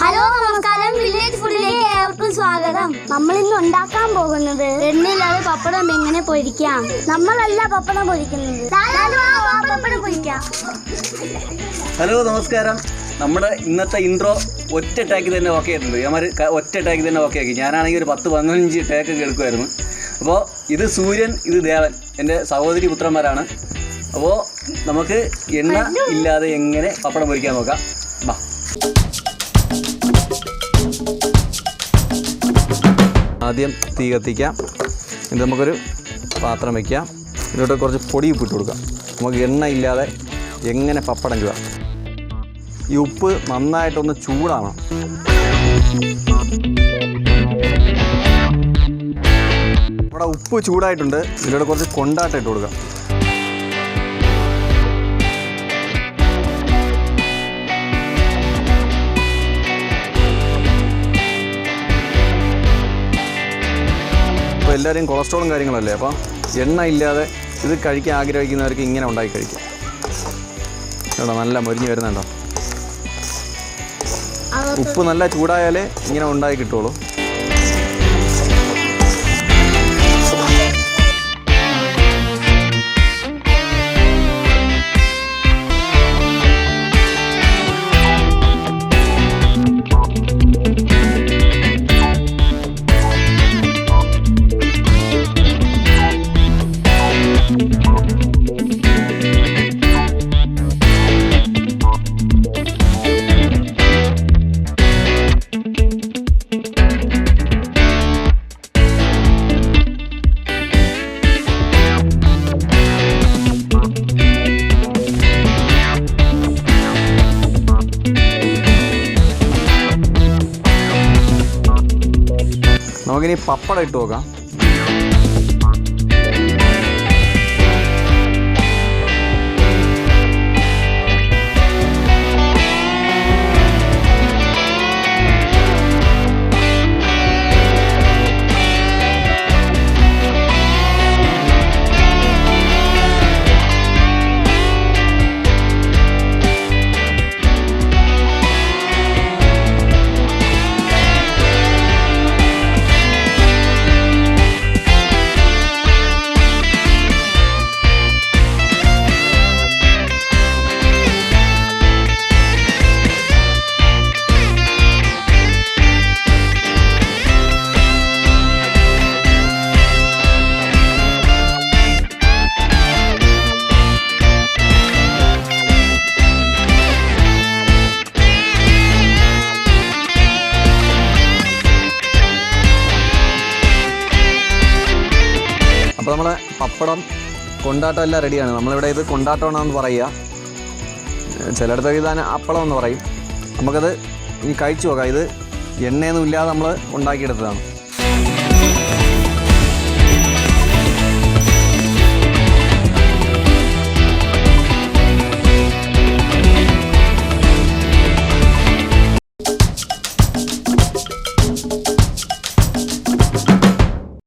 Hello നമസ്കാരം, village ഫുഡിലേക്ക് ഏവർക്കും സ്വാഗതം. നമ്മൾ ഇന്ന് ഉണ്ടാക്കാൻ പോകുന്നത് എണ്ണയില്ലാതെ പപ്പടം എങ്ങനെ പൊരിക്കാം. നമ്മളല്ല പപ്പടം പൊരിക്കുന്നത്, പപ്പടം പൊരിക്കാം. ഹലോ നമസ്കാരം. നമ്മുടെ ഇന്നത്തെ ഇൻട്രോ ഒറ്റ ടാക്ക് തന്നെ ഓക്കെ ആയിട്ടുണ്ട്. ഞാൻ ഒറ്റ ടാക്ക് തന്നെ ഓക്കെ ആക്കി. ഞാനാണെങ്കിൽ ഒരു 10-15 ടാക്കൊക്കെ എടുക്കുമായിരുന്നു. അപ്പോൾ ഇത് സൂര്യൻ, ഇത് ദേവൻ, എൻ്റെ സഹോദരി പുത്രന്മാരാണ്. അപ്പോൾ നമുക്ക് എണ്ണ ഇല്ലാതെ എങ്ങനെ പപ്പടം പൊരിക്കാൻ നോക്കാം. ബാ. ആദ്യം തീ കത്തിക്കാം. ഇത് നമുക്കൊരു പാത്രം വയ്ക്കാം. ഇതിലോട്ട് കുറച്ച് പൊടി ഉപ്പിട്ട് കൊടുക്കാം. നമുക്ക് എണ്ണ ഇല്ലാതെ എങ്ങനെ പപ്പടം ചൂടാം. ഈ ഉപ്പ് നന്നായിട്ടൊന്ന് ചൂടാവണം. നമ്മുടെ ഉപ്പ് ചൂടായിട്ടുണ്ട്. ഇതിലൂടെ കുറച്ച് കൊണ്ടാട്ടം ഇട്ട് കൊടുക്കാം. ഇപ്പോൾ എല്ലാവരും കൊളസ്ട്രോളും കാര്യങ്ങളല്ലേ, അപ്പം എണ്ണ ഇല്ലാതെ ഇത് കഴിക്കാൻ ആഗ്രഹിക്കുന്നവർക്ക് ഇങ്ങനെ ഉണ്ടാക്കി കഴിക്കാം. കേട്ടോ, നല്ല മൊരിഞ്ഞ് വരുന്നുണ്ടോ. ഉപ്പ് നല്ല ചൂടായാലേ ഇങ്ങനെ ഉണ്ടാക്കി കിട്ടുള്ളൂ. നമുക്കിനി പപ്പടം ഇട്ട് നോക്കാം. അപ്പോൾ നമ്മളെ പപ്പടം കൊണ്ടാട്ടം എല്ലാം റെഡിയാണ്. നമ്മളിവിടെ ഇത് കൊണ്ടാട്ടമാണെന്ന് പറയുക, ചിലയിടത്തൊക്കെ ഇതാണ് അപ്പളം എന്ന് പറയും. നമുക്കത് ഇനി കഴിച്ചു നോക്കാം. ഇത് എണ്ണയൊന്നും ഇല്ലാതെ നമ്മൾ ഉണ്ടാക്കിയെടുത്തതാണ്.